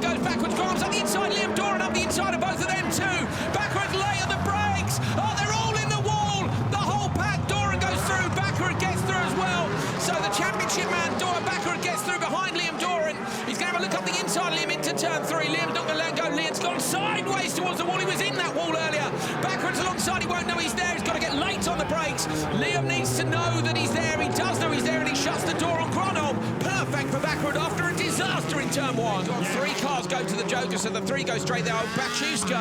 goes backwards. Graham's up the inside. Liam Doran up the inside of both of them too. Backwards late on the brakes. Oh, they're all in the wall. The whole pack. Doran goes through. Baccarat gets through as well. So the championship man, Doran Baccarat, gets through behind Liam Doran. He's going to have a look up the inside. Liam into turn 3. Liam's not going to let go. Liam's gone sideways towards the wall. He was in that wall earlier. Baccarat's alongside. He won't know he's there. He's got to get late on the brakes. Liam needs to know that he's there. He does know he's there, and he shuts the door on Gronholm. Perfect for Baccarat after a disaster in turn 1. Three cars go to the Joker, so the 3 go straight there. Oh, Bachuska,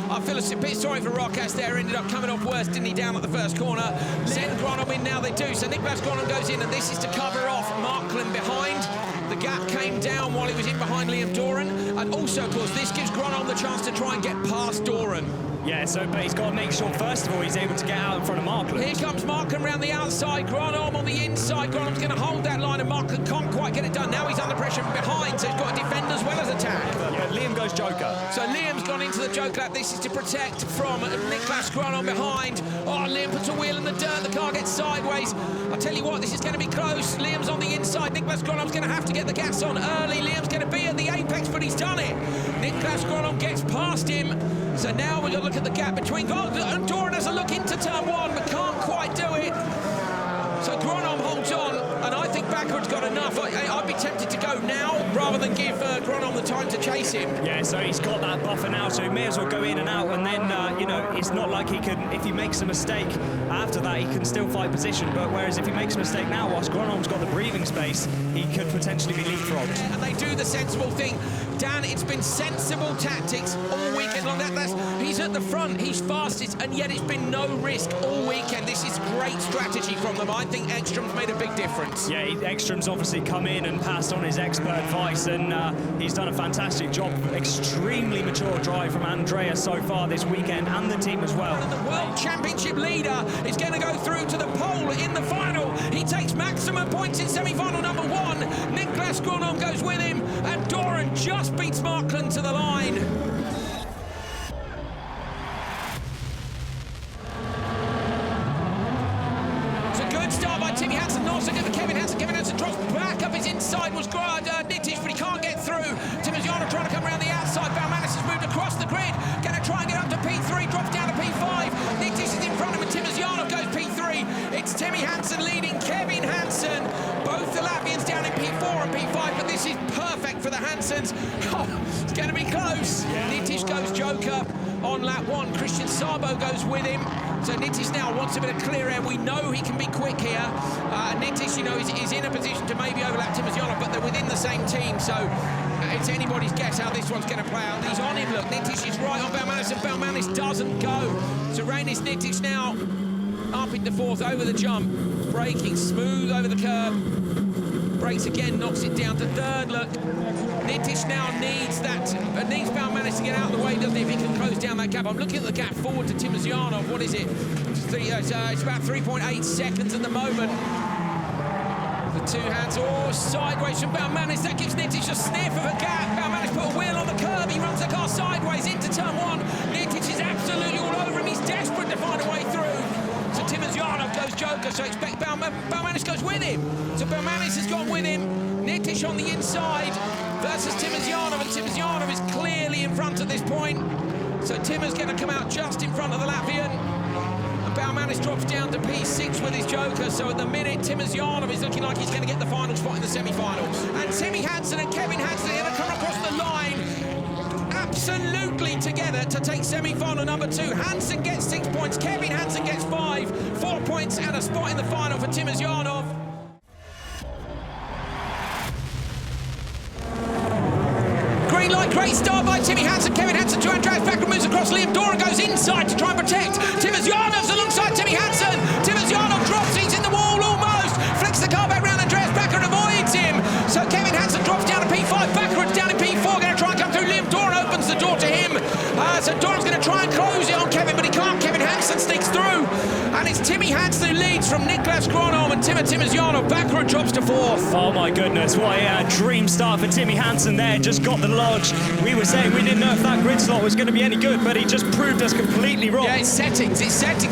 I feel a bit sorry for Rockas there. Ended up coming off worse, didn't he, down at the first corner. Send Gronholm in now, they do. So Niklas Gronholm goes in, and this is to cover off Markland behind. The gap came down while he was in behind Liam Doran. And also, of course, this gives Gronholm the chance to try and get past Doran. Yeah, so but he's got to make sure, first of all, he's able to get out in front of Markland. Here comes Markland round the outside, Gronholm on the inside. Gronholm's going to hold that line, and Markland can't quite get it done. Now he's under pressure from behind, so he's got to defend as well as attack. Yeah, Liam goes Joker. So Liam's gone into the Joker lap. This is to protect from Niklas Gronholm behind. Oh, Liam puts a wheel in the dirt. The car gets sideways. I tell you what, this is going to be close. Liam's on the inside. Niklas Gronholm's going to have to get the gas on early. Liam's going to be at the apex, but he's done it. Niklas Gronholm gets past him. So now we've got to look at the gap between and Doran has a look into turn 1, but can't quite do it. So Gronholm holds on, and I think Baccarat's got enough. I'd be tempted to go now rather than give Gronholm the time to chase him. Yeah, so he's got that buffer now, so he may as well go in and out, and then, you know, it's not like he can, if he makes a mistake after that, he can still fight position, but whereas if he makes a mistake now, whilst Gronholm's got the breathing space, he could potentially be leapfrogged. And they do the sensible thing. Dan, it's been sensible tactics all weekend long. He's at the front, he's fastest, and yet it's been no risk all weekend. This is great strategy from them. I think Ekstrom's made a big difference. Yeah, Ekstrom's obviously come in and passed on his expert advice, and he's done a fantastic job. Extremely mature drive from Andrea so far this weekend, and the team as well. And the World Championship leader is going to go through to the pole in the final. He takes maximum points in semi-final number 1. Niklas Gronholm goes with him, and Doran just beats Markland to the line. It's a good start by Timmy Hansen. Also good for Kevin Hansen. Kevin Hansen drops back up his inside. Was Nitish, but he can't get through. Timozano trying to come around the outside. Baumanis has moved across the grid. Going to try and get up to P3. Drops down to P5. Nitish is in front of him, and Timozano goes P3. It's Timmy Hansen leading Kevin Hansen. Both the Latvians down in P4 and P5, but this is perfect for the Hansens. Oh, it's going to be close. Yeah. Nitish goes Joker on lap 1. Christian Sabo goes with him. So Nitish now wants a bit of clear air. We know he can be quick here. Nitish, you know, is in a position to maybe overlap Timozano, but they're within the same team, so it's anybody's guess how this one's going to play out. He's on him, look. Nitish is right on Baumanis, and Baumanis doesn't go. So Rainis Nitish now up into 4th over the jump. Braking smooth over the curb. Brakes again, knocks it down to 3rd, look. Nitish now needs Baumanis to get out of the way, doesn't he, if he can close down that gap. I'm looking at the gap forward to Timozano. What is it? It's about 3.8 seconds at the moment. The 2 hands, sideways from Baumanis. That gives Nitish a sniff of a gap. Baumanis put a wheel on the curb. He runs the car sideways into turn 1. Nitish is absolutely all over him. He's desperate to find a way through. So Timozano goes Joker, so expect Baumanis goes with him. So Baumanis has gone with him. Nitish on the inside versus Timozano, and Timozano is clearly in front at this point. So Tim's going to come out just in front of the Latvian. And Baumanis drops down to P6 with his Joker, so at the minute Timozano is looking like he's going to get the final spot in the semi-finals. And Timmy Hansen and Kevin Hansen are going to come across the line absolutely together to take semi-final number 2. Hansen gets 6 points, Kevin Hansen gets 5, 4 points and a spot in the final for Timozano. Green light, great start by Timmy Hansen. Kevin Hansen to Andreas Baccarat, moves across. Liam Doran goes inside to try and protect. Timozano's alongside Timmy Hansen. Timozano drops, he's in the wall almost. Flicks the car back round, Andreas Baccarat avoids him. So Kevin Hansen drops down to P5. Baccarat's down in P4, going to try and come through. Liam Doran opens the door to him. So Doran's going to try and close it on Kevin, but he can't. Kevin Hansen sneaks through. And it's Timmy Hansen who leads from Niklas Gronholm and Timo Timosjanov. Backrud drops to 4th. Oh my goodness, what a dream start for Timmy Hansen there. Just got the lodge. We were saying we didn't know if that grid slot was going to be any good, but he just proved us completely wrong. Yeah, it's settings.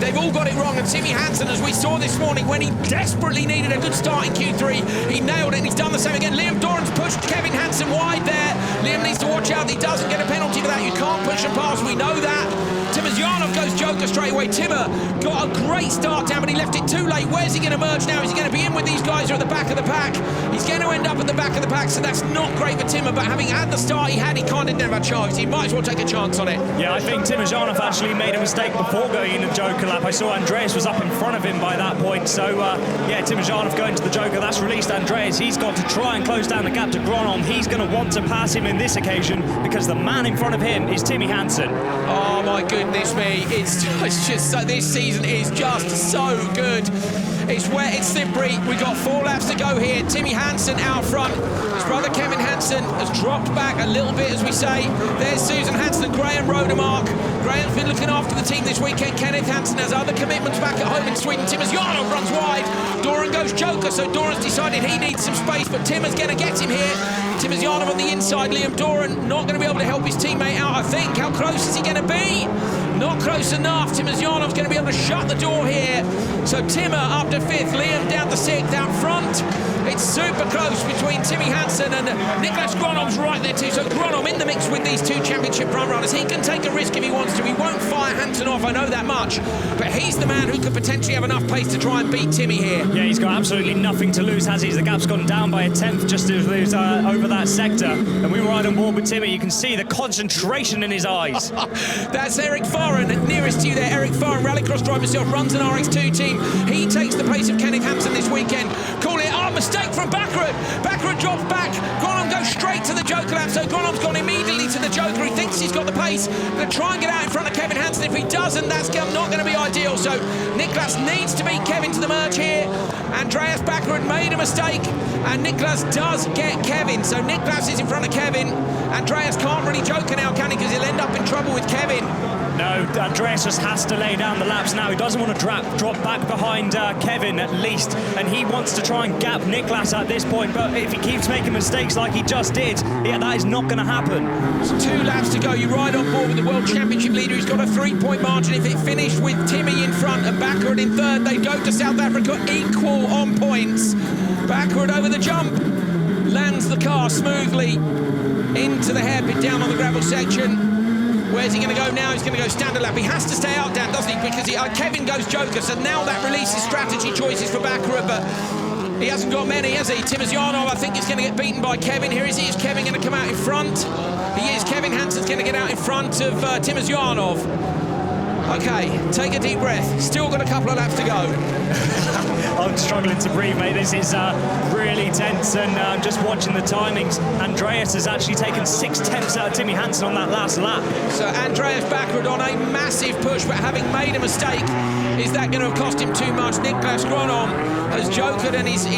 They've all got it wrong. And Timmy Hansen, as we saw this morning, when he desperately needed a good start in Q3, he nailed it, and he's done the same again. Liam Doran's pushed Kevin Hansen wide there. Liam needs to watch out that he doesn't get a penalty for that. You can't push and pass, we know that. Timosjanov goes Joker straight away. Timmer got a great start down, but he left it too late. Where's he going to merge now? Is he going to be in with these guys who are at the back of the pack? He's going to end up at the back of the pack, so that's not great for Timmer, but having had the start he had, he didn't have a chance. He might as well take a chance on it. Yeah, I think Timosjanov actually made a mistake before going into the Joker lap. I saw Andreas was up in front of him by that point, so yeah, Timosjanov going to the Joker, that's released Andreas. He's got to try and close down the gap to Gronholm. He's going to want to pass him in this occasion because the man in front of him is Timmy Hansen. Oh my goodness me, it's just so, this season is just so good. It's wet, it's slippery. We've got 4 laps to go here. Timmy Hansen out front. His brother Kevin Hansen has dropped back a little bit, as we say. There's Susan Hansen and Graham Rodemark. Graham's been looking after the team this weekend. Kenneth Hansen has other commitments back at home in Sweden. Timosjanov runs wide. Doran goes Joker, so Doran's decided he needs some space, but Timmer's going to get him here. Timosjanov on the inside. Liam Doran not going to be able to help his teammate out, I think. How close is he going to be? Not close enough. Timosjanov's going to be able to shut the door here. So Timmer up to 5th, Liam down to 6th out front. It's super close between Timmy Hansen and Niklas Gronholm's right there too. So Gronholm in the mix with these 2 championship front runners. He can take a risk if he wants to. He won't fire Hansen off, I know that much. But he's the man who could potentially have enough pace to try and beat Timmy here. Yeah, he's got absolutely nothing to lose, has he? The gap's gone down by a 10th just to lose over that sector. And we were right on board with Timmy. You can see the concentration in his eyes. That's Eric Foran, nearest to you there. Eric Foran, rallycross driver himself, runs an RX2 team. He takes the place of Kenneth Hansen this weekend. Call it, mistake from Backrud. Backrud drops back. Gronholm goes straight to the Joker lap, so Gronholm's gone immediately to the Joker. He thinks he's got the pace. Going to try and get out in front of Kevin Hansen. If he doesn't, that's not going to be ideal. So Niklas needs to beat Kevin to the merge here. Andreas Backrud made a mistake, and Niklas does get Kevin. So Niklas is in front of Kevin. Andreas can't really Joker now, can he? Because he'll end up in trouble with Kevin. No, Andreas just has to lay down the laps now. He doesn't want to drop back behind Kevin at least, and he wants to try and gap Niklas at this point, but if he keeps making mistakes like he just did, yeah, that is not going to happen. So 2 laps to go. You're right on board with the World Championship leader. He's got a 3-point margin. If it finished with Timmy in front and Backrud in 3rd, they go to South Africa equal on points. Backrud over the jump, lands the car smoothly into the hairpin down on the gravel section. Where's he going to go now? He's going to go standard lap. He has to stay out, Dan, doesn't he? Because Kevin goes Joker, so now that releases strategy choices for Backrud, but he hasn't got many, has he? Timosjanov, I think, is going to get beaten by Kevin. Here is he. Is Kevin going to come out in front? He is. Kevin Hansen's going to get out in front of Timosjanov. Okay, take a deep breath. Still got a couple of laps to go. I'm struggling to breathe, mate. This is really tense, and just watching the timings. Andreas has actually taken 6 tenths out of Timmy Hansen on that last lap. So Andreas Backrud on a massive push, but having made a mistake, is that going to have cost him too much? Niklas Gronholm has jokered, and he's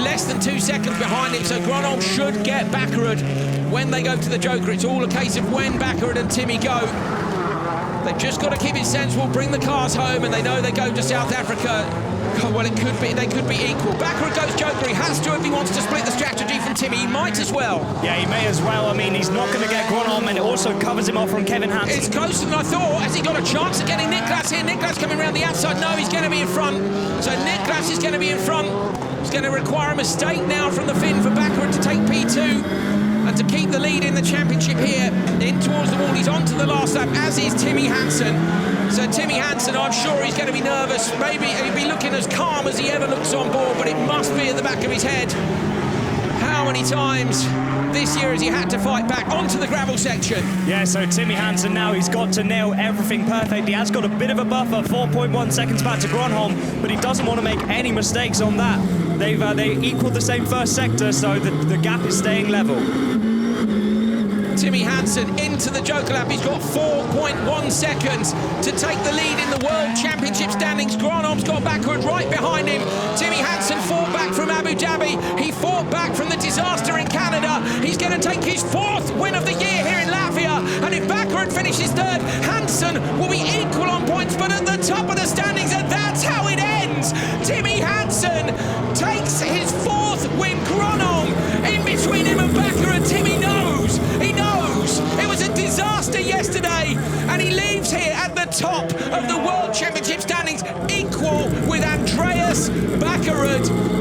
less than 2 seconds behind him, so Gronholm should get Backrud when they go to the Joker. It's all a case of when Backrud and Timmy go. They've just got to keep it sensible, bring the cars home, and they know they go to South Africa. God, well, they could be equal. Backrud goes Joker. He has to if he wants to split the strategy from Timmy. He might as well. Yeah, he may as well. I mean, he's not going to get Gronholm, and it also covers him off from Kevin Hansen. It's closer than I thought. Has he got a chance of getting Niklas here? Niklas coming around the outside. No, he's going to be in front. So Niklas is going to be in front. It's going to require a mistake now from the Finn for Backrud to take P2. And to keep the lead in the championship here, in towards the wall, he's on to the last lap, as is Timmy Hansen. So Timmy Hansen, I'm sure he's going to be nervous. Maybe he'll be looking as calm as he ever looks on board, but it must be at the back of his head. How many times this year has he had to fight back onto the gravel section? Yeah, so Timmy Hansen now, he's got to nail everything perfect. He has got a bit of a buffer, 4.1 seconds back to Gronholm, but he doesn't want to make any mistakes on that. They equaled the same first sector, so the gap is staying level. Timmy Hansen into the Joker lap. He's got 4.1 seconds to take the lead in the World Championship standings. Gronholm's got Backrud right behind him. Timmy Hansen fought back from Abu Dhabi. He fought back from the disaster in Canada. He's going to take his 4th win of the year here in Latvia. And if Backrud finishes 3rd, Hansen will be equal on points, but at the top of the standings, and that's how Andreas Bāze.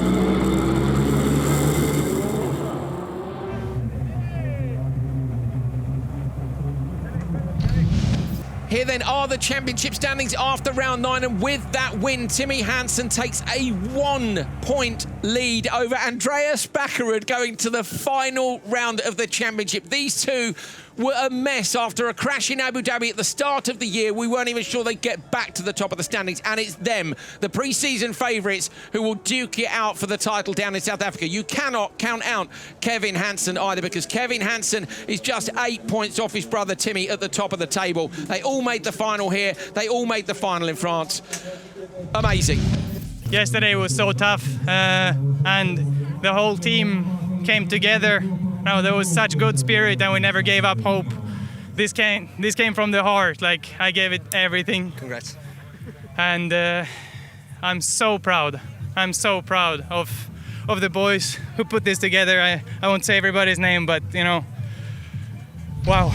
Here then are the championship standings after round 9, and with that win, Timmy Hansen takes a 1-point lead over Andreas Bāze going to the final round of the championship. These two were a mess after a crash in Abu Dhabi at the start of the year. We weren't even sure they'd get back to the top of the standings, and it's them, the pre-season favourites, who will duke it out for the title down in South Africa. You cannot count out Kevin Hansen either, because Kevin Hansen is just 8 points off his brother Timmy at the top of the table. They all made the final here. They all made the final in France. Amazing. Yesterday was so tough, and the whole team came together. No, there was such good spirit, and we never gave up hope. This came from the heart. Like, I gave it everything. Congrats. And I'm so proud. I'm so proud of the boys who put this together. I won't say everybody's name, but you know, wow.